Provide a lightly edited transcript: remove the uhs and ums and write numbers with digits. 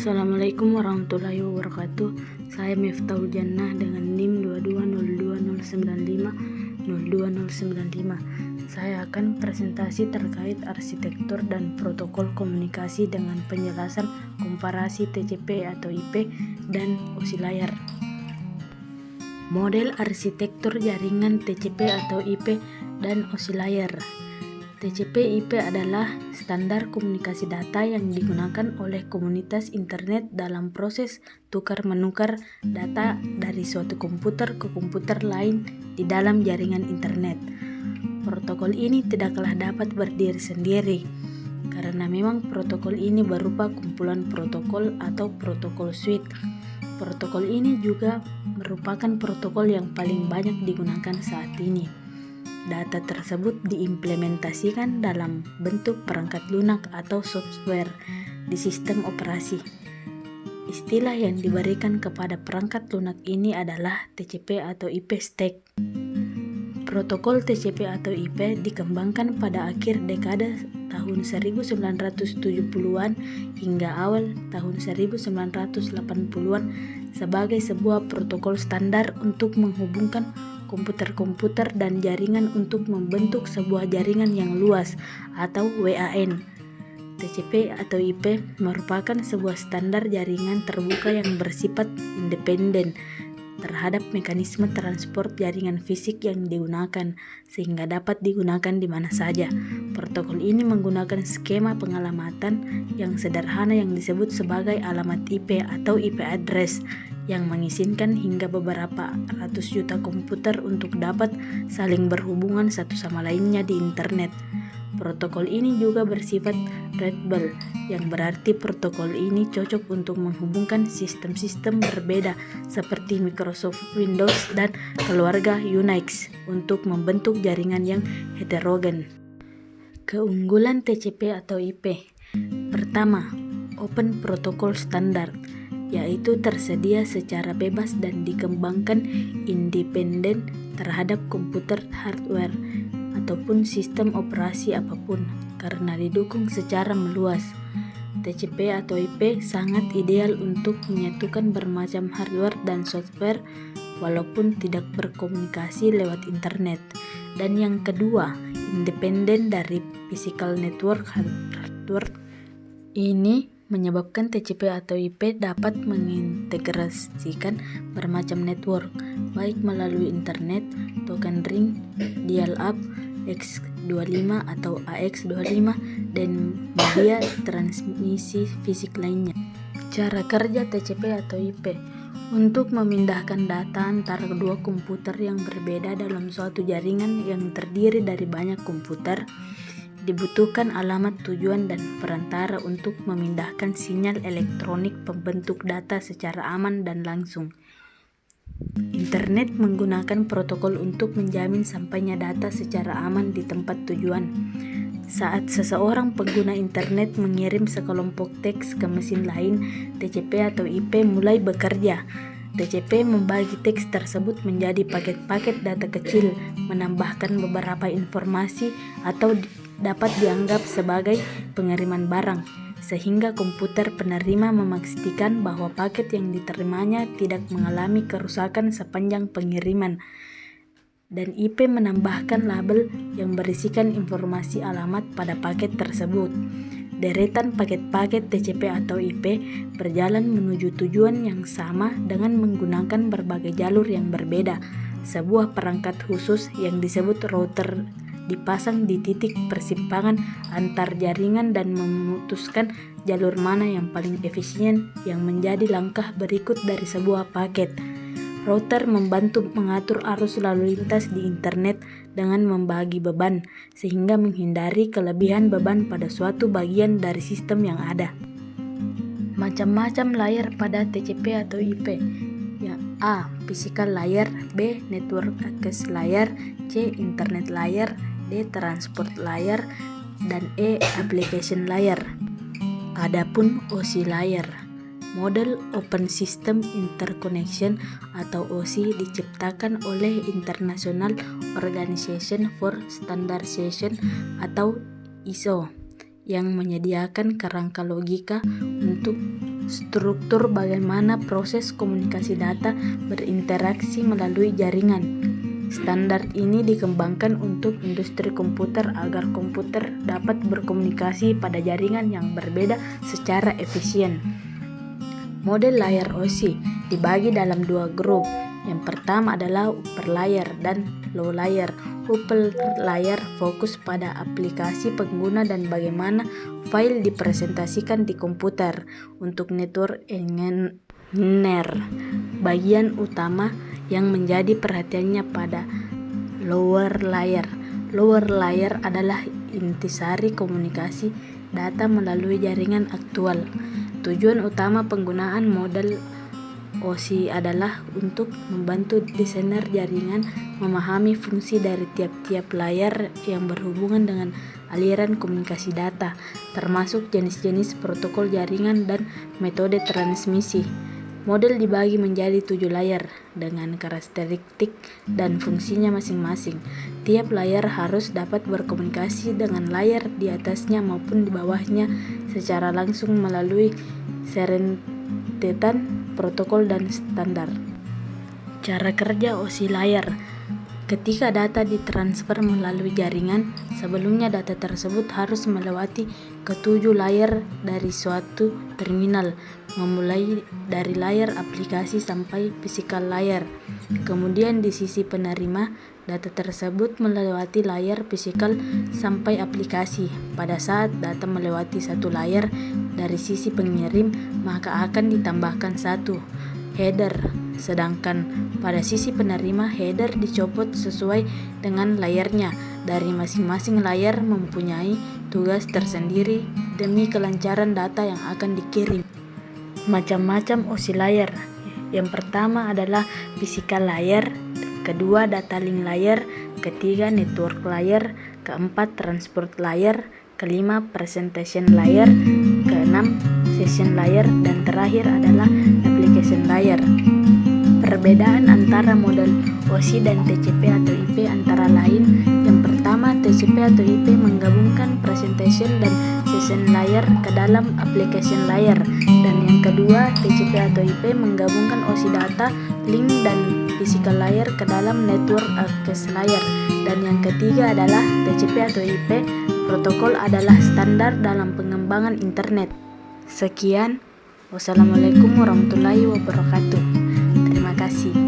Assalamualaikum warahmatullahi wabarakatuh. Saya Miftahul Jannah dengan NIM 2202095. Saya akan presentasi terkait arsitektur dan protokol komunikasi dengan penjelasan komparasi TCP atau IP dan OSI layar. Model arsitektur jaringan TCP atau IP dan OSI layar. TCP/IP adalah standar komunikasi data yang digunakan oleh komunitas internet dalam proses tukar-menukar data dari suatu komputer ke komputer lain di dalam jaringan internet. Protokol ini tidaklah dapat berdiri sendiri, karena memang protokol ini berupa kumpulan protokol atau protokol suite. Protokol ini juga merupakan protokol yang paling banyak digunakan saat ini. Data tersebut diimplementasikan dalam bentuk perangkat lunak atau software di sistem operasi. Istilah yang diberikan kepada perangkat lunak ini adalah TCP atau IP stack. Protokol TCP atau IP dikembangkan pada akhir dekade tahun 1970-an hingga awal tahun 1980-an sebagai sebuah protokol standar untuk menghubungkan komputer-komputer dan jaringan untuk membentuk sebuah jaringan yang luas atau WAN. TCP atau IP merupakan sebuah standar jaringan terbuka yang bersifat independen terhadap mekanisme transport jaringan fisik yang digunakan, sehingga dapat digunakan di mana saja. Protokol ini menggunakan skema pengalamatan yang sederhana yang disebut sebagai alamat IP atau IP address, yang mengizinkan hingga beberapa ratus juta komputer untuk dapat saling berhubungan satu sama lainnya di internet. Protokol ini juga bersifat readable, yang berarti protokol ini cocok untuk menghubungkan sistem-sistem berbeda seperti Microsoft Windows dan keluarga Unix untuk membentuk jaringan yang heterogen. Keunggulan TCP atau IP. Pertama, Open Protocol Standard, yaitu tersedia secara bebas dan dikembangkan independen terhadap komputer hardware ataupun sistem operasi apapun karena didukung secara meluas. TCP atau IP sangat ideal untuk menyatukan bermacam hardware dan software walaupun tidak berkomunikasi lewat internet. Dan yang kedua, independen dari physical network hardware. Ini menyebabkan TCP atau IP dapat mengintegrasikan bermacam network, baik melalui internet, token ring, dial-up, X25 atau AX25, dan media transmisi fisik lainnya. Cara kerja TCP atau IP. Untuk memindahkan data antara kedua komputer yang berbeda dalam suatu jaringan yang terdiri dari banyak komputer, dibutuhkan alamat tujuan dan perantara untuk memindahkan sinyal elektronik pembentuk data secara aman dan langsung. Internet menggunakan protokol untuk menjamin sampainya data secara aman di tempat tujuan. Saat seseorang pengguna internet mengirim sekelompok teks ke mesin lain, TCP atau IP mulai bekerja. TCP membagi teks tersebut menjadi paket-paket data kecil, menambahkan beberapa informasi atau dapat dianggap sebagai pengiriman barang, sehingga komputer penerima memastikan bahwa paket yang diterimanya tidak mengalami kerusakan sepanjang pengiriman. Dan IP menambahkan label yang berisikan informasi alamat pada paket tersebut. Deretan paket-paket TCP atau IP berjalan menuju tujuan yang sama dengan menggunakan berbagai jalur yang berbeda. Sebuah perangkat khusus yang disebut router dipasang di titik persimpangan antar jaringan dan memutuskan jalur mana yang paling efisien, yang menjadi langkah berikut dari sebuah paket. Router membantu mengatur arus lalu lintas di internet dengan membagi beban, sehingga menghindari kelebihan beban pada suatu bagian dari sistem yang ada. Macam-macam layar pada TCP atau IP. Ya, A. Physical layer, B. Network access layer, C. Internet layer, D. Transport layer, dan E. Application layer. Adapun OSI layer, model Open System Interconnection atau OSI diciptakan oleh International Organization for Standardization atau ISO yang menyediakan kerangka logika untuk struktur bagaimana proses komunikasi data berinteraksi melalui jaringan. Standar ini dikembangkan untuk industri komputer agar komputer dapat berkomunikasi pada jaringan yang berbeda secara efisien. Model layar OSI dibagi dalam dua grup. Yang pertama adalah upper layer dan low layer. Upper layer fokus pada aplikasi pengguna dan bagaimana file dipresentasikan di komputer. Untuk network engineer, bagian utama yang menjadi perhatiannya pada lower layer. Lower layer adalah intisari komunikasi data melalui jaringan aktual. Tujuan utama penggunaan model OSI adalah untuk membantu desainer jaringan memahami fungsi dari tiap-tiap layar yang berhubungan dengan aliran komunikasi data, termasuk jenis-jenis protokol jaringan dan metode transmisi. Model dibagi menjadi 7 layar dengan karakteristik dan fungsinya masing-masing. Tiap layar harus dapat berkomunikasi dengan layar di atasnya maupun di bawahnya secara langsung melalui rentetan protokol dan standar. Cara kerja OSI layar. Ketika data ditransfer melalui jaringan, sebelumnya data tersebut harus melewati ketujuh layar dari suatu terminal, memulai dari layar aplikasi sampai physical layer. Kemudian di sisi penerima, data tersebut melewati layar physical sampai aplikasi. Pada saat data melewati satu layar dari sisi pengirim, maka akan ditambahkan satu header. Sedangkan pada sisi penerima, header dicopot sesuai dengan layarnya. Dari masing-masing layar mempunyai tugas tersendiri demi kelancaran data yang akan dikirim. Macam-macam OSI layar. Yang pertama adalah physical layer, kedua data link layer, ketiga network layer, keempat transport layer, kelima presentation layer, keenam session layer, dan terakhir adalah application layer. Perbedaan antara model OSI dan TCP atau IP antara lain, yang pertama TCP atau IP menggabungkan presentation dan session layer ke dalam application layer, dan yang kedua TCP atau IP menggabungkan OSI data, link, dan physical layer ke dalam network access layer, dan yang ketiga adalah TCP atau IP protokol adalah standar dalam pengembangan internet. Sekian, wassalamualaikum warahmatullahi wabarakatuh. Terima kasih.